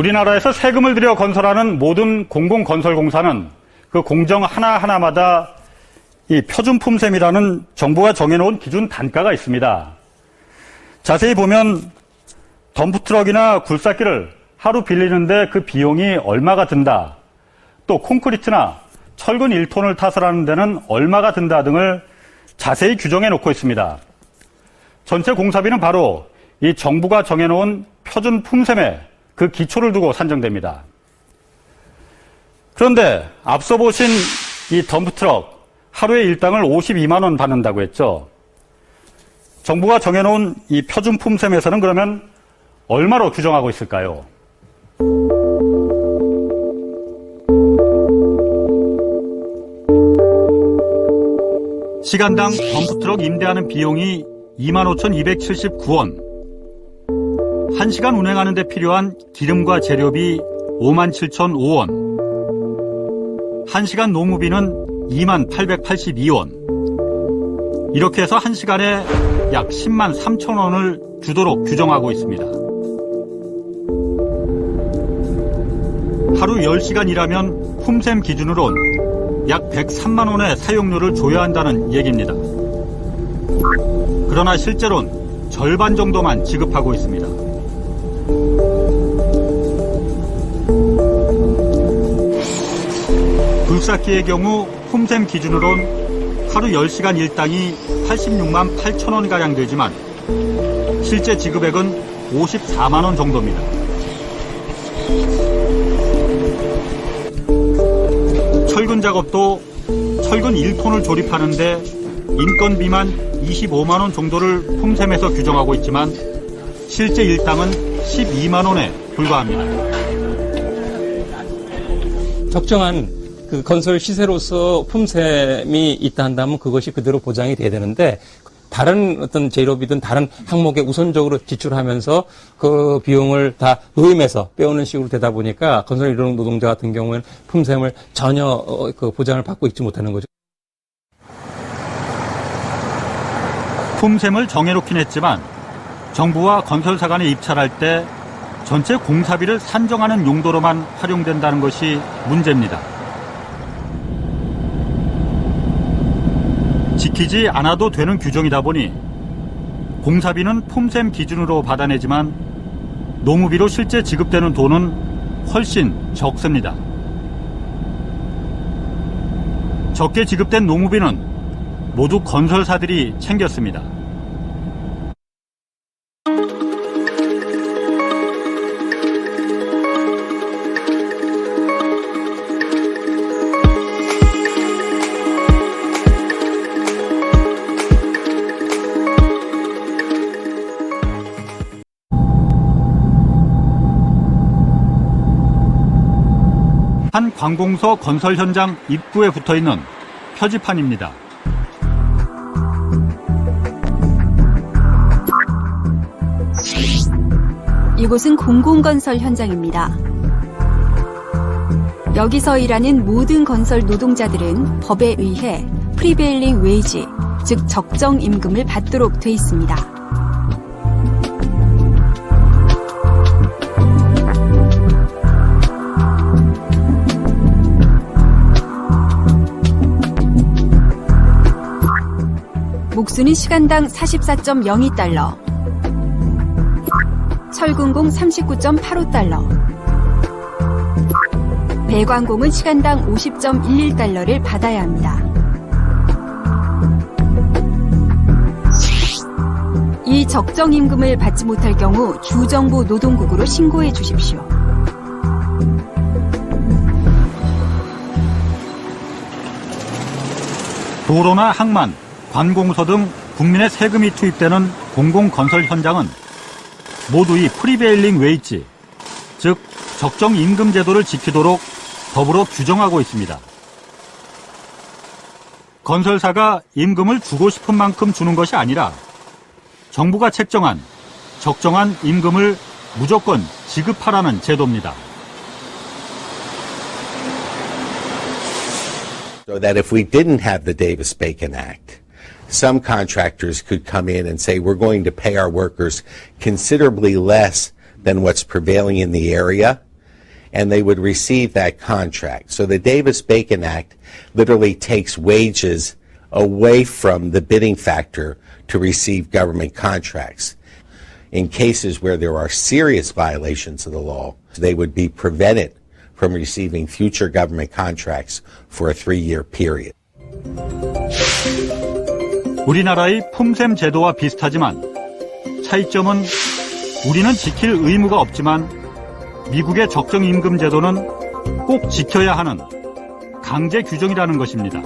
우리나라에서 세금을 들여 건설하는 모든 공공건설공사는 그 공정 하나하나마다 이 표준품셈이라는 정부가 정해놓은 기준 단가가 있습니다. 자세히 보면 덤프트럭이나 굴삭기를 하루 빌리는데 그 비용이 얼마가 든다, 또 콘크리트나 철근 1톤을 타설하는 데는 얼마가 든다 등을 자세히 규정해 놓고 있습니다. 전체 공사비는 바로 이 정부가 정해놓은 표준 품셈에 그 기초를 두고 산정됩니다. 그런데 앞서 보신 이 덤프트럭 하루에 일당을 52만 원 받는다고 했죠. 정부가 정해놓은 이 표준 품셈에서는 그러면 얼마로 규정하고 있을까요? 시간당 덤프트럭 임대하는 비용이 25,279원, 1시간 운행하는 데 필요한 기름과 재료비 57,005원, 1시간 노무비는 28,882원, 이렇게 해서 1시간에 약 10만 3천 원을 주도록 규정하고 있습니다. 하루 10시간 일하면 품셈 기준으론 약 103만 원의 사용료를 줘야 한다는 얘기입니다. 그러나 실제로는 절반 정도만 지급하고 있습니다. 굴삭기의 경우 품셈 기준으론 하루 10시간 일당이 86만 8천 원가량 되지만 실제 지급액은 54만 원 정도입니다. 철근 작업도 철근 1톤을 조립하는데 인건비만 25만 원 정도를 품셈에서 규정하고 있지만 실제 일당은 12만 원에 불과합니다. 적정한 그 건설 시세로서 품셈이 있다 한다면 그것이 그대로 보장이 돼야 되는데 다른 어떤 재료비든 다른 항목에 우선적으로 지출하면서 그 비용을 다 의임해서 빼오는 식으로 되다 보니까 건설 일용 노동자 같은 경우에는 품셈을 전혀 그 보장을 받고 있지 못하는 거죠. 품셈을 정해놓긴 했지만 정부와 건설사 간에 입찰할 때 전체 공사비를 산정하는 용도로만 활용된다는 것이 문제입니다. 지키지 않아도 되는 규정이다 보니 공사비는 품셈 기준으로 받아내지만 노무비로 실제 지급되는 돈은 훨씬 적습니다. 적게 지급된 노무비는 모두 건설사들이 챙겼습니다. 한 관공서 건설 현장 입구에 붙어있는 표지판입니다. 이곳은 공공건설 현장입니다. 여기서 일하는 모든 건설 노동자들은 법에 의해 프리베일링 웨이지, 즉 적정 임금을 받도록 돼 있습니다. 목수는 시간당 44.02달러, 철근공 39.85달러, 배관공은 시간당 50.11달러를 받아야 합니다. 이 적정 임금을 받지 못할 경우 주정부 노동국으로 신고해 주십시오. 도로나 항만, 관공서 등 국민의 세금이 투입되는 공공건설 현장은 모두 이 프리베일링 웨이지, 즉 적정 임금 제도를 지키도록 법으로 규정하고 있습니다. 건설사가 임금을 주고 싶은 만큼 주는 것이 아니라 정부가 책정한 적정한 임금을 무조건 지급하라는 제도입니다. So that if we didn't have the Davis-Bacon Act, some contractors could come in and say, we're going to pay our workers considerably less than what's prevailing in the area, and they would receive that contract. So the Davis-Bacon Act literally takes wages away from the bidding factor to receive government contracts. In cases where there are serious violations of the law, they would be prevented from receiving future government contracts for a 3-year period. 우리나라의 품셈 제도와 비슷하지만 차이점은 우리는 지킬 의무가 없지만 미국의 적정임금 제도는 꼭 지켜야 하는 강제 규정이라는 것입니다.